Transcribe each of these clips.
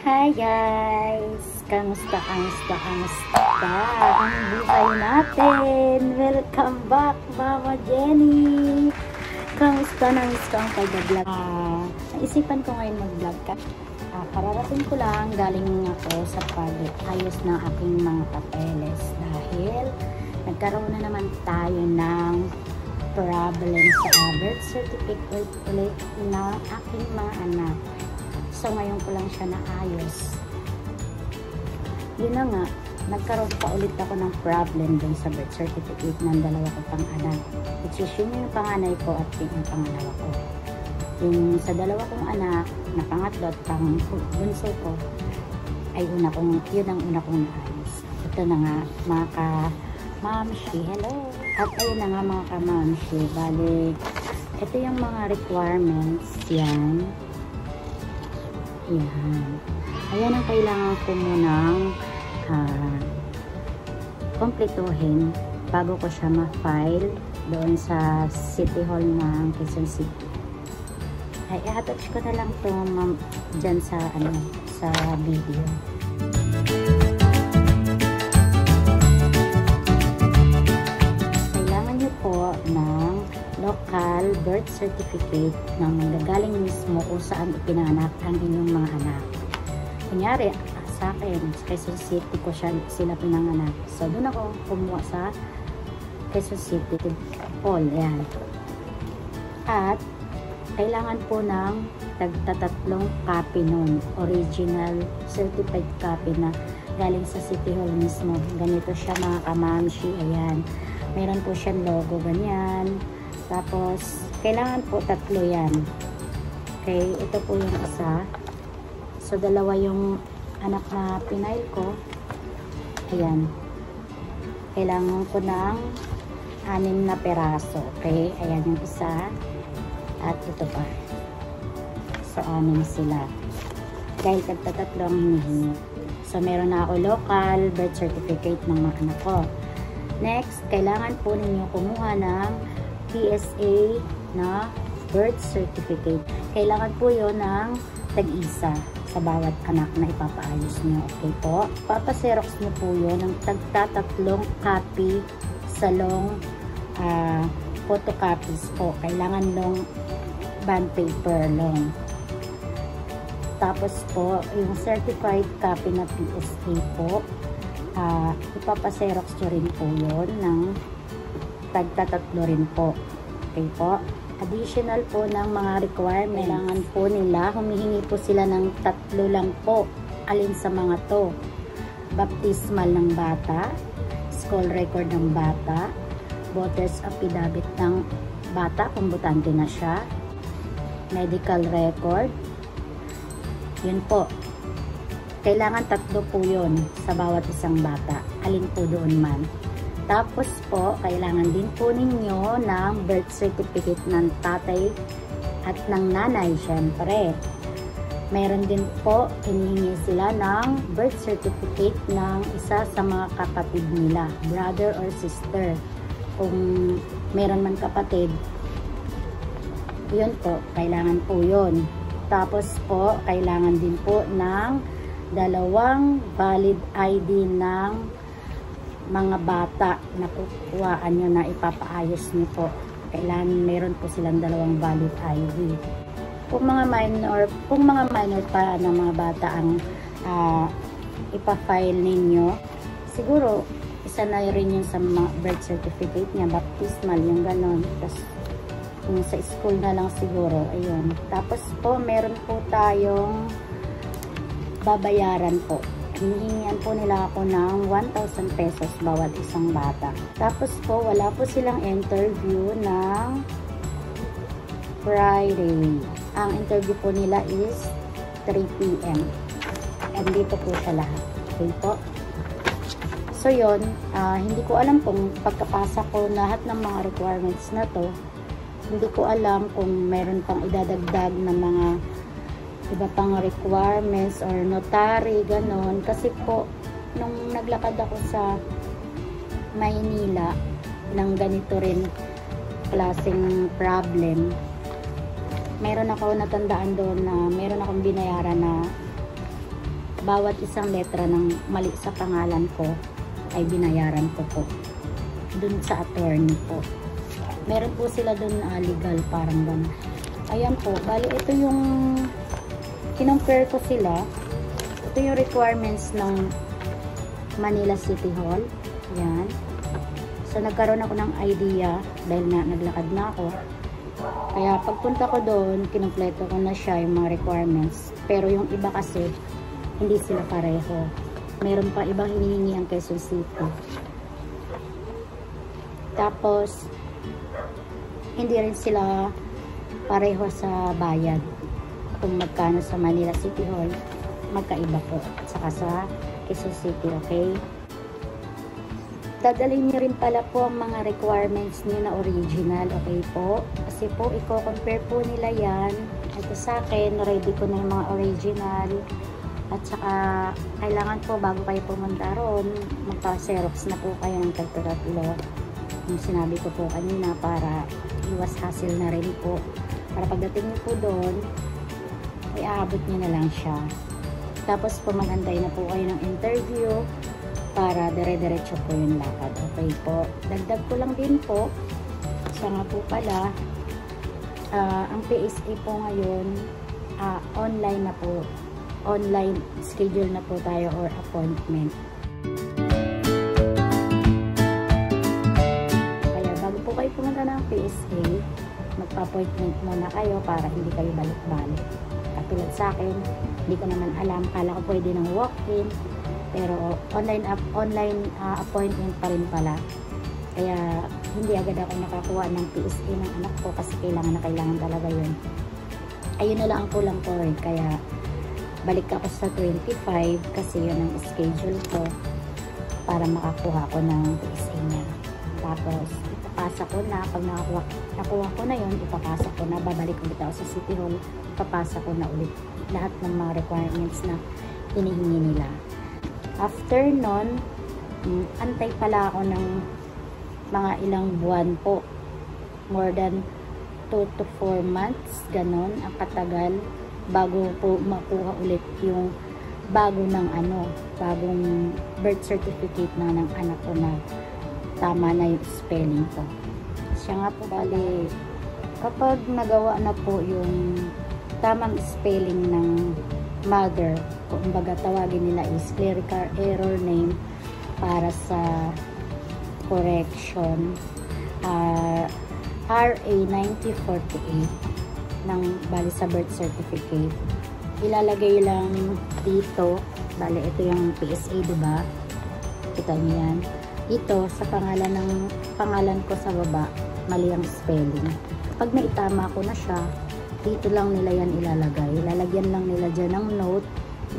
Hi guys! Kamusta ang buhay natin? Welcome back, Mama Jenny! Kamusta na miss ko ang pag-vlog? Naisipan ko ngayon mag-vlog ka. Kararating ko lang, galing ako sa pag-ayos ng aking mga papeles dahil nagkaroon na naman tayo ng problem sa birth certificate ulit na aking mga anak. So, ngayon ko lang siya naayos. Yun na nga, nagkaroon pa ulit ako ng problem dun sa birth certificate ng dalawa ko pang anak. Which is yun yung panganay ko at yung pangalawa ko. Yung sa dalawa kong anak, na pangatlo at bunso ko, ay yun ang una kong naayos. Ito na nga, mga ka-mamshi, hello! At ayun na nga mga ka-mamshi, balik, ito yung mga requirements, yan. Yan. Ayan ang kailangan ko munang kompletuhin bago ko siya ma-file doon sa City Hall ng Quezon City. Ay, i-attach ko na lang ito dyan sa, sa video. Kailangan nyo po ng local birth certificate na manggagaling mismo kung saan ipinanganak ang inyong mga anak. Kunyari, sa akin, sa Quezon City ko sila pinanganak. So, doon ako kumuha sa Quezon City. All, yan. At, kailangan po ng tagtatatlong copy nun. Original certified copy na galing sa City Hall mismo. Ganito siya mga kamamshi. Ayan. Meron po siyang logo, ganyan. Tapos, kailangan po tatlo yan. Okay, ito po yung isa. So, dalawa yung anak na pinail ko. Ayan. Kailangan ko ng 6 na peraso. Okay, ayan yung isa. At ito pa. So, 6 sila. Dahil tatlo ang hinihingi. So, meron na ako local birth certificate ng mga anak ko. Next, kailangan po ninyo kumuha ng PSA na birth certificate. Kailangan po yun ng tag-isa sa bawat anak na ipapaayos nyo. Okay po? Papaserox nyo po yun ng tagtatatlong copy sa long photocopies po. Kailangan long bond paper long. Tapos po, yung certified copy na PSA po, ipapaserox nyo rin po yun ng tagtatatlo rin po. Okay po? Additional po ng mga requirements. Kailangan po nila, humihingi po sila ng 3 lang po. Alin sa mga to? Baptismal ng bata, school record ng bata, voter's affidavit ng bata kung botante na siya, medical record. Yun po. Kailangan 3 po yun sa bawat isang bata. Alin po doon man. Tapos po, kailangan din po ninyo ng birth certificate ng tatay at ng nanay, syempre. Meron din po, hinihingi sila ng birth certificate ng isa sa mga kapatid nila, brother or sister. Kung meron man kapatid, yun po, kailangan po yun. Tapos po, kailangan din po ng 2 valid ID ng mga bata na kukuhaan nyo na ipapaayos nyo po. Kailangan meron po silang 2 valid ID. Kung mga minor pa ng mga bata ang ipafile ninyo, siguro isa na rin yung sa mga birth certificate niya, baptismal, yung ganon. Tapos yung sa school na lang siguro, ayun. Tapos po, meron po tayong babayaran po. Hinihingian po nila ako ng 1,000 pesos bawat isang bata. Tapos po, wala po silang interview ng Friday. Ang interview po nila is 3 PM. And dito po siya lahat. Okay po? So yun, hindi ko alam kung pagkapasa ko lahat ng mga requirements na to, hindi ko alam kung meron pang idadagdag na mga iba pang requirements or notary, ganon. Kasi po, nung naglakad ako sa Maynila ng ganito rin klaseng problem, meron ako natandaan doon na meron akong binayaran na bawat isang letra ng mali sa pangalan ko ay binayaran ko po dun sa attorney po. Meron po sila dun legal, parang gano'n. Ayan po, bali ito yung kinompare ko sila. Ito yung requirements ng Manila City Hall. Ayan. So nagkaroon ako ng idea dahil naglakad na ako. Kaya pagpunta ko doon, kinumpleto ko na siya yung mga requirements. Pero yung iba kasi, hindi sila pareho. Meron pa ibang hinihingi ang Quezon City. Tapos, hindi rin sila pareho sa bayad. Kung magkano sa Manila City Hall, magkaiba po. At saka sa Quezon City, okay? Dadalhin niyo rin pala po ang mga requirements niyo na original, okay po? Kasi po, i-compare po nila yan. Ito sa akin, ready ko na yung mga original. At saka, kailangan po, bago kayo pumunta ron, magpa-xerox na po kayo ng tatlo. Yung sinabi ko po kanina, para iwas hassle na rin po. Para pagdating niyo po doon, ay aabot niyo na lang siya. Tapos po, mag-antay na po kayo ng interview para dire-diretso po yung lakad. Okay po. Dagdag ko lang din po, siya nga po pala, ang PSA po ngayon, online na po. Online schedule na po tayo or appointment. Kaya bago po kayo pumunta ng PSA, magpa-appointment muna kayo para hindi kayo balik-balik. Katulad sa akin, hindi ko naman alam, kala ko pwede ng walk-in, pero online appointment pa rin pala. Kaya hindi agad ako nakakuha ng PSA ng anak ko kasi kailangan talaga yun. Ayun na lang ang kulang ko rin. Kaya balik ako sa 25 kasi yun ang schedule ko para makakuha ko ng PSA niya. Tapos ipapasa ko na, pag nakuha ko na yun, ipapasa ko na, babalik ulit ako sa City Hall, ipapasa ko na ulit lahat ng mga requirements na hinihingi nila. After nun, antay pala ako ng mga ilang buwan po, more than 2 to 4 months, ganon ang katagal bago po makuha ulit yung bagong birth certificate na ng anak ko na tama na yung spelling ko. Siya nga po, bali, kapag nagawa na po yung tamang spelling ng mother, kumbaga tawagin nila is clerical error name para sa correction, RA 9048 ng bali sa birth certificate. Ilalagay lang dito, bali ito yung PSA, diba? Kita niyo yan. Ito sa pangalan ko sa baba, mali ang spelling. Pag naitama ko na siya, dito lang nila yan ilalagay. Lalagyan lang nila dyan ng note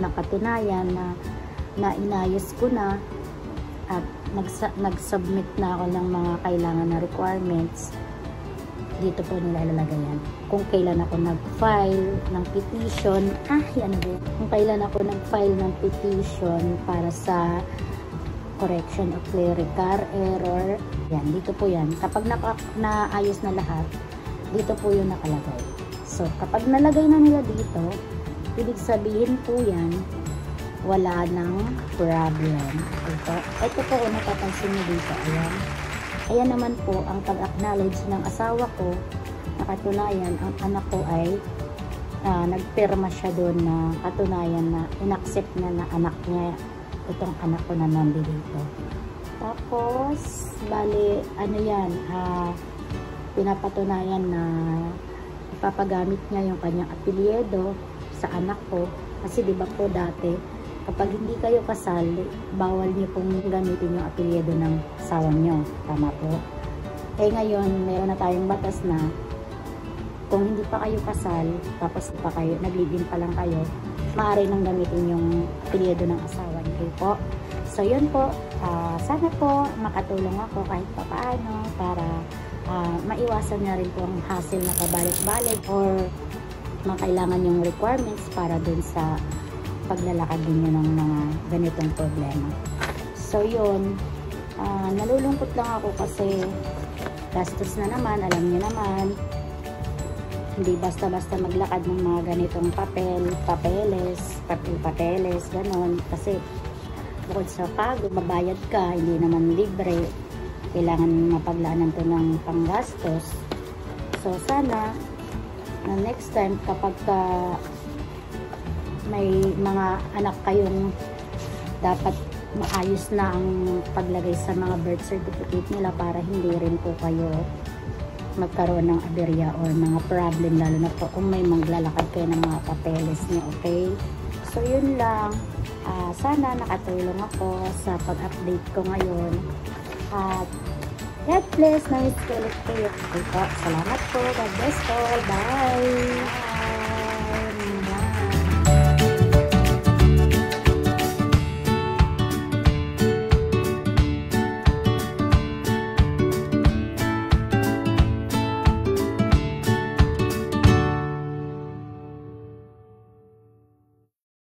na katunayan na inayos ko na at nag-submit na ako ng mga kailangan na requirements. Dito po nila ilalagay yan. Kung kailan ako nag-file ng petition, kung kailan ako nag-file ng petition para sa correction of clerical error, yan, dito po yan. Kapag naayos na lahat, dito po yung nakalagay. So, kapag nalagay na nila dito, ibig sabihin po yan, wala nang problem. Ito po, napapansin nyo dito, ayan. Ayan naman po ang pag-acknowledge ng asawa ko na katunayan ang anak ko ay nagpirma siya doon na katunayan na inaccept na anak niya itong anak ko na nandito. Tapos, bali, yan, pinapatunayan na ipapagamit niya yung kanyang apelyido sa anak ko. Kasi diba po dati, kapag hindi kayo kasal, bawal niyo pong gamitin yung apelyido ng asawa niyo. Tama po. Eh ngayon, meron na tayong batas na kung hindi pa kayo kasal, tapos pa kayo, nag-live-in pa lang kayo, maaari nang gamitin yung apelyido ng asawa niyo po. So yun po, sana po makatulong ako kahit pa paano para maiwasan na rin po ang hassle na pabalik-balik or makailangan yung requirements para dun sa paglalakad ninyo ng mga ganitong problema. So yun, nalulungkot lang ako kasi gastos na naman, alam niyo naman, Hindi basta-basta maglakad ng mga ganitong papeles, ganon. Kasi bukod sa pagod, mabayad ka, hindi naman libre. Kailangan mapaglaanan to ng panggastos. So, sana, next time, kapag may mga anak kayong dapat maayos na ang paglagay sa mga birth certificate nila para hindi rin po kayo magkaroon ng aberya or mga problem, lalo na po kung may maglalakad kayo ng mga papeles niyo, okay? So, yun lang. Sana nakatulong ako sa pag-update ko ngayon. At God bless, na-miss ko ulit kayo. Okay po, salamat po. God bless po. Bye!